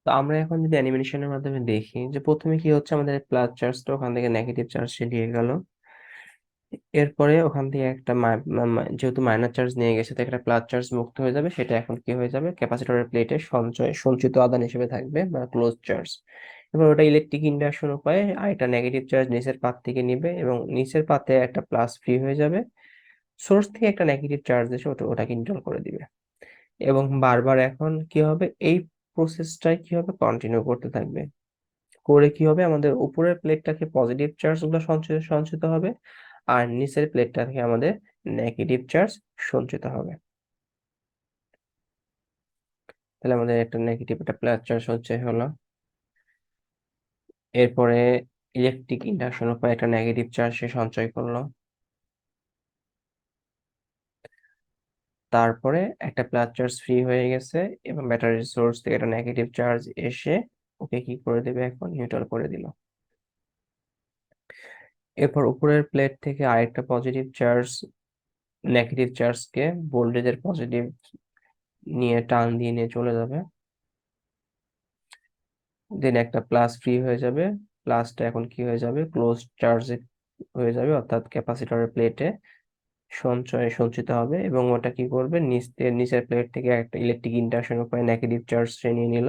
তো আমরা এখন যদি অ্যানিমেশনের মাধ্যমে দেখি যে প্রথমে কি হচ্ছে, আমাদের প্লাস চার্জটা ওখান থেকে নেগেটিভ চার্জে নিয়ে গেল। এরপরে ওখান থেকে একটা যেহেতু মাইনাস চার্জ নিয়ে গেছে, তো একটা প্লাস চার্জ মুক্ত হয়ে যাবে। সেটা এখন কি হয়ে যাবে, ক্যাপাসিটরের প্লেটে সঞ্চিত আদান হিসেবে থাকবে বা ক্লোজ চার্জ। এবার ওটা ইলেকট্রিক ইন্ডাকশন উপায়ে আরেকটা নেগেটিভ চার্জ নিচের পাত থেকে নিবে এবং নিচের পাতে একটা প্লাস ফ্রি হয়ে যাবে। সোর্স থেকে একটা নেগেটিভ চার্জ এসে ওটাকে নিউট্রাল করে দিবে। এবং বারবার এখন কি হবে, এই প্রসেসটাই কি হবে, কন্টিনিউ করতে থাকবে। করে কি হবে, আমাদের উপরের প্লেটটাকে পজিটিভ চার্জ গুলো সঞ্চিত সঞ্চিত হবে, আর নিচের প্লেটটা থেকে আমাদের নেগেটিভ চার্জ সঞ্চিত হবে। তাহলে আমাদের একটা নেগেটিভ একটা প্লাস চার্জ সঞ্চয় হলো। এরপরে ইলেকট্রিক ইন্ডাকশন উপায়ে একটা নেগেটিভ চার্জ সে সঞ্চয় করলো। তারপরে একটা প্লাস চার্জ ফ্রি হয়ে গেছে এবং ব্যাটারি সোর্স থেকে একটা নেগেটিভ চার্জ এসে ওকে কি করে দেবে, এখন নিউট্রাল করে দিল। এরপর উপরের প্লেট থেকে আরেকটা পজিটিভ চার্জ নেগেটিভ চার্জকে ভোল্টেজের পজিটিভ নিয়ে টান দিয়ে নিয়ে চলে যাবে। দেন একটা প্লাস ফ্রি হয়ে যাবে। প্লাসটা এখন কি হয়ে যাবে, ক্লোজ চার্জে হয়ে যাবে, অর্থাৎ ক্যাপাসিটরের প্লেটে সঞ্চিত হবে এবং ওটা কি করবে, নিচের প্লেট থেকে একটা ইলেকট্রিক ইন্ডাকশন উপায়ে নেগেটিভ চার্জ সে নিয়ে নিল।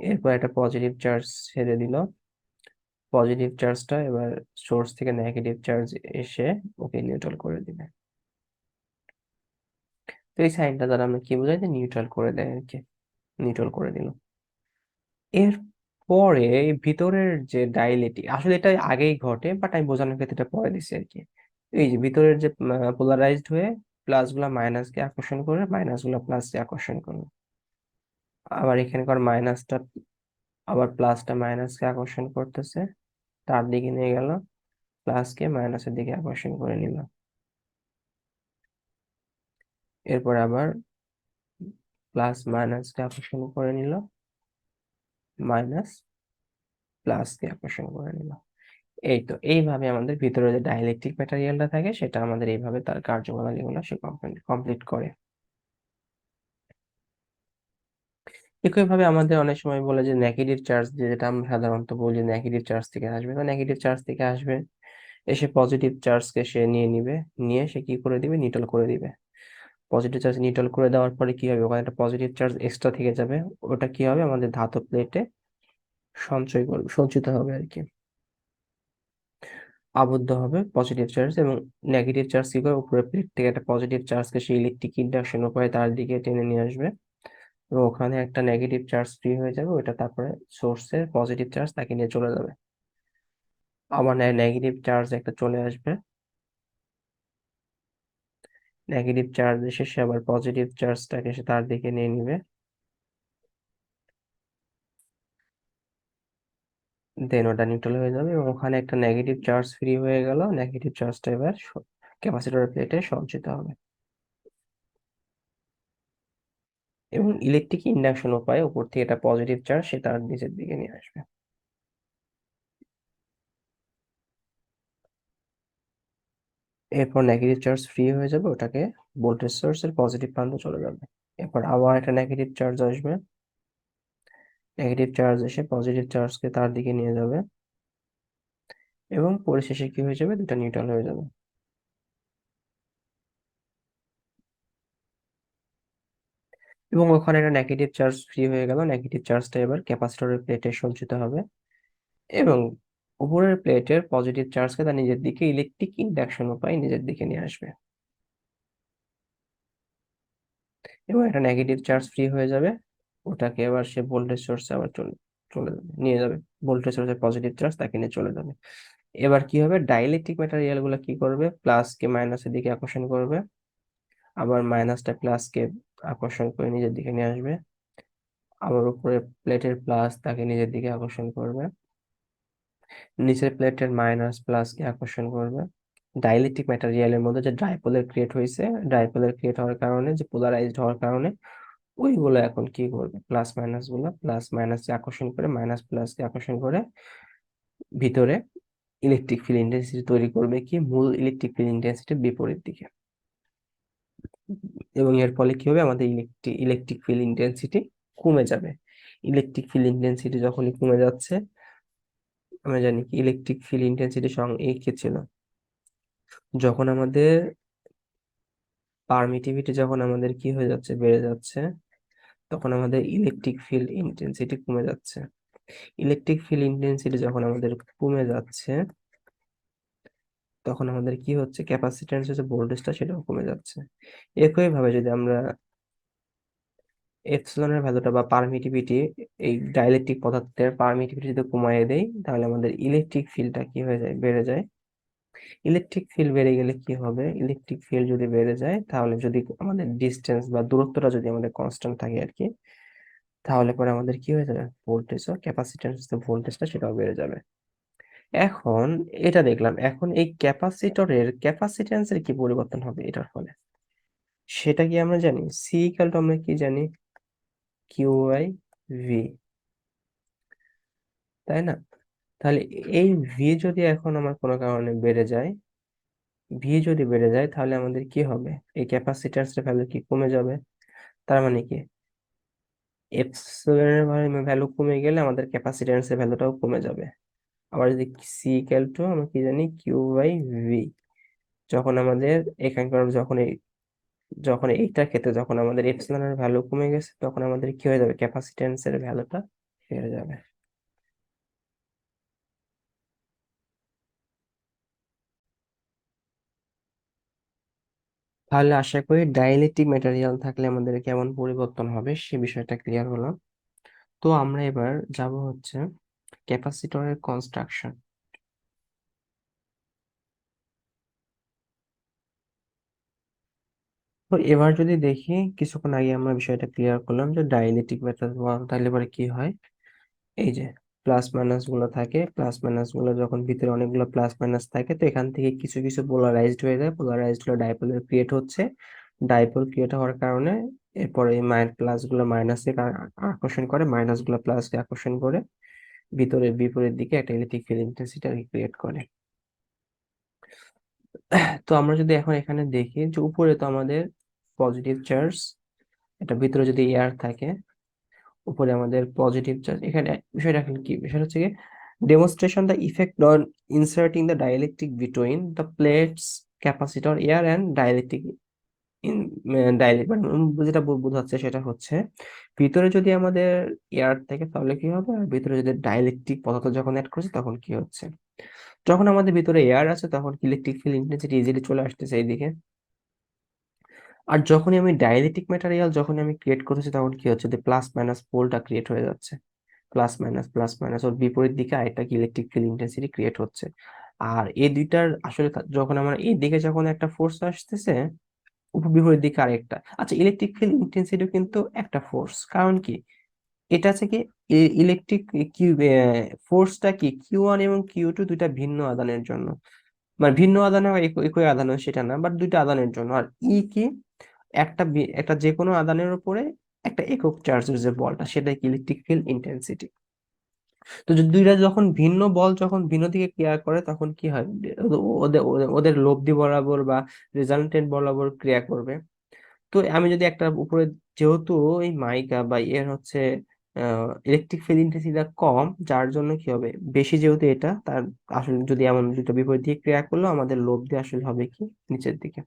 এরপর একটা পজিটিভ চার্জ ছেড়ে দিল। পজিটিভ চার্জটা এবার সোর্স থেকে নেগেটিভ চার্জ এসে ওকে নিউট্রাল করে দিবে। তো এই সাইনটা দ্বারা আমরা কি বোঝাই, যে নিউট্রাল করে দেয় আর কি, নিউট্রাল করে দিল। এর পরে ভিতরের যে ডাইলেট্রিক, আসলে এটা আগেই ঘটে, বাট আমি বোঝানোর ক্ষেত্রে এটা পরে দিছি আর কি। এই যে ভিতরের যে পোলারাইজড হয়ে প্লাস গুলা মাইনাস কে আকর্ষণ করে, মাইনাস গুলা প্লাস কে আকর্ষণ করবে। আবার এখানকার মাইনাসটা, আবার প্লাসটা মাইনাস কে আকর্ষণ করতেছে, তার দিকে নিয়ে গেল, প্লাস কে মাইনাসের দিকে আকর্ষণ করে নিল। এরপর আবার প্লাস মাইনাস কে আকর্ষণ করে নিল, মাইনাস প্লাস কে আকর্ষণ করে নিল। এই তো এইভাবে আমাদের ভিতরে যে ডাইলেকট্রিক ম্যাটেরিয়ালটা থাকে সেটা আমাদের এইভাবে তার কার্যপ্রণালীগুলো সে কমপ্লিট করে। একইভাবে আমাদের অনেক সময় বলে যে নেগেটিভ চার্জ, যেটা আমরা সাধারণত বলি নেগেটিভ চার্জ থেকে আসবে, তো নেগেটিভ চার্জ থেকে আসবে, এসে পজিটিভ চার্জকে সে নিয়ে নিবে, নিয়ে সে কি করে দিবে, নিউট্রাল করে দিবে। পজিটিভ চার্জ নিউট্রাল করে দেওয়ার পরে কি হবে, ওখানে একটা পজিটিভ চার্জ এক্সট্রা থেকে যাবে। ওটা কি হবে, আমাদের ধাতব প্লেটে সঞ্চিত হবে আর কি, আবদ্ধ হবে পজিটিভ চার্জ। এবং নেগেটিভ চার্জ কি করে, উপরের প্লেট থেকে একটা পজিটিভ চার্জকে সেই ইলেকট্রিক ইন্ডাকশন উপায়ে তার দিকে টেনে নিয়ে আসবে এবং ওখানে একটা নেগেটিভ চার্জ ফ্রি হয়ে যাবে, ওইটা তারপরে সোর্সের পজিটিভ চার্জ তাকে নিয়ে চলে যাবে। আবার নেগেটিভ চার্জ একটা চলে আসবে, নেগেটিভ চার্জ এসে সে আবার পজিটিভ চার্জটাকে সে তার দিকে নিয়ে নিবে। দেন ওটা নিউট্রাল হয়ে যাবে এবং ওখানে একটা নেগেটিভ চার্জ ফ্রি হয়ে গেল, নেগেটিভ চার্জটা এবার ক্যাপাসিটর প্লেটে সঞ্চিত হবে এবং ইলেকট্রিক ইন্ডাকশন উপায়ে উপর থেকে একটা পজিটিভ চার্জ সে তার নিচের দিকে নিয়ে আসবে। এরপর নেগেটিভ চার্জ ফ্রি হয়ে যাবে, ওটাকে ভোল্টেজ সোর্সের পজিটিভ প্রান্তে চলে যাবে। এরপর আবার একটা নেগেটিভ চার্জ আসবে, নেগেটিভ চার্জ এসে পজিটিভ চার্জকে তার দিকে নিয়ে যাবে এবং পরিশেষে কি হয়ে যাবে, দুটা নিউট্রাল হয়ে যাবে। এবং ওখানে একটা নেগেটিভ চার্জ ফ্রি হয়ে গেল, নেগেটিভ চার্জটা এবার ক্যাপাসিটরের প্লেটে সঞ্চিত হবে এবং উপরের প্লেটের পজিটিভ চার্জকে তার নিজের দিকে ইলেকট্রিক ইন্ডাকশন উপায়ে নিজের দিকে নিয়ে আসবে এবং একটা নেগেটিভ চার্জ ফ্রি হয়ে যাবে। ওটাকে এবার সে ভোল্টেজ সোর্সে আবার চলে চলে যাবে, নিয়ে যাবে, ভোল্টেজ সোর্সের পজিটিভ চার্জ তাকে নিয়ে চলে যাবে। এবার কি হবে, ডাইলেকট্রিক ম্যাটেরিয়াল গুলো কি করবে, প্লাস কে মাইনাসের দিকে আকর্ষণ করবে, আবার মাইনাসটা প্লাস কে আকর্ষণ করে নিজের দিকে নিয়ে আসবে, আবার উপরে প্লেটের প্লাস তাকে নিজের দিকে আকর্ষণ করবে, নিচের প্লেটের মাইনাস প্লাস কে আকর্ষণ করবে। ডাইলেকট্রিক ম্যাটেরিয়ালের মধ্যে যে ডাইপোলের ক্রিয়েট হয়েছে, ডাইপোলের ক্রিয়েট হওয়ার কারণে, যে পোলারাইজড হওয়ার কারণে, ওইগুলো এখন কি করবে, প্লাস মাইনাস গুলো প্লাস মাইনাস কে আকর্ষণ করে, মাইনাস প্লাস কে আকর্ষণ করে ভিতরে ইলেকট্রিক ফিল্ড ইন্টেন্সিটি তৈরি করবে, কি মূল ইলেকট্রিক ফিল্ড ইন্টেন্সিটির বিপরীত দিকে। এবং এর ফলে কি হবে, আমাদের ইলেকট্রিক ফিল্ড ইন্টেন্সিটি কমে যাবে। ইলেকট্রিক ফিল্ড ইন্টেন্সিটি যখনই কমে যাচ্ছে, আমরা জানি কি ইলেকট্রিক ফিল্ড ইন্টেন্সিটি এই কি ছিল, যখন আমাদের পারমিটিভিটি যখন আমাদের কি হয়ে যাচ্ছে, বেড়ে যাচ্ছে, তখন আমাদের ইলেকট্রিক ফিল্ড ইন্টেন্সিটি কমে যাচ্ছে। ইলেকট্রিক ফিল্ড ইন্টেন্সিটি যখন আমাদের কমে যাচ্ছে, তখন আমাদের কি হচ্ছে, ক্যাপাসিট্যান্স যে ভোল্টেজটা সেটাও কমে যাচ্ছে। একই ভাবে যদি আমরা এপসিলনের ভ্যালুটা বা পারমিটিভিটি, এই ডাইলেকট্রিক পদার্থের পারমিটিভিটি যদি কমায় দেই, তাহলে আমাদের ইলেকট্রিক ফিল্ডটা কি হয়ে যায়, বেড়ে যায়। ইলেকট্রিক ফিল্ড বেড়ে গেলে কি হবে, ইলেকট্রিক ফিল্ড যদি বেড়ে যায়, তাহলে যদি আমাদের ডিস্টেন্স বা দূরত্বটা যদি আমাদের কনস্ট্যান্ট থাকে আর কি, তাহলে পরে আমাদের কি হয়ে যাবে, ভোল্টেজ ও ক্যাপাসিট্যান্স যে ভোল্টেজটা সেটাও বেড়ে যাবে। এখন এটা দেখলাম, এখন এই ক্যাপাসিটরের ক্যাপাসিট্যান্সের কি পরিবর্তন হবে এটার ফলে, সেটা কি আমরা জানি। সি ইকুয়াল টু আমরা কি জানি, কিউ বাই ভি, তাই না? তাহলে এই ভি যদি এখন আমার কোনো কারণে বেড়ে যায়, ভি যদি বেড়ে যায়, তাহলে আমাদের কি হবে, এই ক্যাপাসিট্যান্স এর ভ্যালু কি কমে যাবে। তার মানে কি, এপসিলনের ভ্যালু কমে গেলে আমাদের ক্যাপাসিট্যান্স এর ভ্যালুটাও কমে যাবে। আবার যদি সি ইকুয়াল টু আমরা কি জানি, কিউ বাই ভি, যখন আমাদের এখানকার যখন এইটার ক্ষেত্রে যখন আমাদের এপসিলনের ভ্যালু কমে গেছে, তখন আমাদের কি হয়ে যাবে, ক্যাপাসিট্যান্স এর ভ্যালুটা বেড়ে যাবে। তাহলে আশা করি ডাইলেকট্রিক ম্যাটেরিয়াল থাকলে আমাদের কেমন পরিবর্তন হবে সে বিষয়টা ক্লিয়ার হলো। তো আমরা এবার যাব হচ্ছে ক্যাপাসিটরের কনস্ট্রাকশন। তো এবার যদি দেখি, কিছুক্ষণ আগে আমরা বিষয়টা ক্লিয়ার করলাম যে ডাইলেকট্রিক ম্যাটেরিয়াল তাহলে এবারে কি হয়, এই যে প্লাস মাইনাস গুলো থাকে, প্লাস মাইনাস গুলো যখন ভিতরে অনেকগুলো প্লাস মাইনাস থাকে, তো এখান থেকে কিছু কিছু পোলারাইজড হয়ে যায়, পোলারাইজড হলে ডাইপোল ক্রিয়েট হচ্ছে। ডাইপোল ক্রিয়েট হওয়ার কারণে এরপরে এই প্লাস গুলো মাইনাসে আকর্ষণ করে, মাইনাস গুলো প্লাসকে আকর্ষণ করে, ভিতরে বিপরীত দিকে একটা ইলেকট্রিক ফিল্ড ইন্টেন্সিটি ক্রিয়েট করে। তো আমরা যদি এখন এখানে দেখি যে উপরে তো আমাদের পজিটিভ চার্জ, এটা ভিতরে যদি এয়ার থাকে, উপরে আমাদের পজিটিভ চার্জ, এখানে বিষয়টা এখন কি, বিষয়টা হচ্ছে কি, demonstration the effect on inserting the dielectric between the plates capacitor air and dielectric in মানে যেটা বোঝাচ্ছে সেটা হচ্ছে, ভিতরে যদি আমাদের এয়ার থাকে তাহলে কি হবে, আর ভিতরে যদি ডাইলেকট্রিক পদার্থ যখন অ্যাড করছে তখন কি হচ্ছে, যখন আমাদের ভিতরে এয়ার আছে তখন ইলেকট্রিক ফিল্ড ইন্টেন্সিটি ইজিলি চলে আসতেছে এইদিকে, আর যখনই আমি ডাইলেকট্রিক ম্যাটেরিয়াল যখন আমি ক্রিয়েট করতেছি তখন কি হচ্ছে, যে প্লাস মাইনাস পোলটা ক্রিয়েট হয়ে যাচ্ছে, প্লাস মাইনাস ওর বিপরীত দিকে আরেকটা কি ইলেকট্রিক ফিল্ড ইন্টেন্সিটি ক্রিয়েট হচ্ছে। আর এই দুইটার আসলে যখন আমরা এই দিকে যখন একটা ফোর্স আসতেছে, বিপরীত দিকে আরেকটা, আচ্ছা ইলেকট্রিক ফিল্ড ইন্টেন্সিটিও কিন্তু একটা ফোর্স, কারণ কি, এটা আছে কি, ইলেকট্রিক কিউ ফোর্সটা কি, কিউ ওয়ান এবং কিউ টু দুইটা ভিন্ন আদানের জন্য, মানে ভিন্ন আদানে হয় একই একই আদানে হয় সেটা না, বাট দুইটা আদানের জন্য। আর ই কি, একটা যে কোনো আদানের উপরে একটা একক চার্জের যে বলটা, সেটাই কি ইলেকট্রিক ফিল্ড ইন্টেন্সিটি। তো যদি দুইটা যখন ভিন্ন বল যখন ভিন্ন দিকে ক্রিয়া করে তখন কি হয়, ওদের ওদের ওদের লব্ধি বরাবর বা রেজাল্টেন্ট বরাবর ক্রিয়া করবে। তো আমি যদি একটা উপরে, যেহেতু এই মাইকা বা এর হচ্ছে ইলেকট্রিক ফিল্ড ইন্টেন্সিটিটা কম, যার জন্য কি হবে, বেশি যেহেতু এটা তার, আসলে যদি এমন দুটো বিপরীত দিকে ক্রিয়া করলো আমাদের লব্ধি আসলে হবে কি, নিচের দিকে।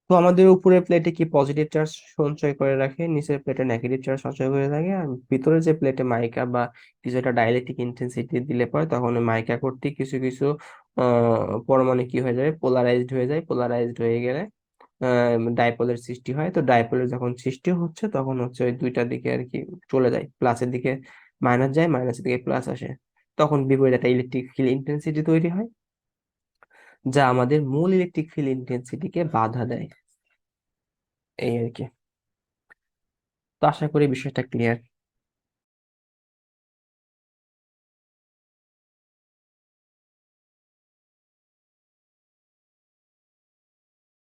তো আমাদের উপরের প্লেটে কি পজিটিভ চার্জ সঞ্চয় করে রাখে, নিচের প্লেটে নেগেটিভ চার্জ সঞ্চয় করে রাখে, আর ভিতরে যে প্লেটে মাইকা বা কিছু একটা ডাইলেকট্রিক ইন্টেন্সিটি দিলে পরে তখন ওই মাইকা কর্তৃক কিছু কিছু পরমাণু কি হয়ে যাবে, পোলারাইজড হয়ে যায়, পোলারাইজড হয়ে গেলে ডাইপোলের সৃষ্টি হয়। তো ডাইপোলের যখন সৃষ্টি হচ্ছে তখন হচ্ছে ওই দুইটা দিকে আর কি চলে যায়, প্লাসের দিকে মাইনাস যায়, মাইনাসের দিকে প্লাস আসে, তখন বিপরীত একটা ইলেকট্রিক ফিল্ড ইন্টেন্সিটি তৈরি হয়, যা আমাদের মূল ইলেকট্রিক ফিল্ড ইন্টেন্সিটিকে বাধা দেয়, এই আর কি। তো আশা করি বিষয়টা ক্লিয়ার।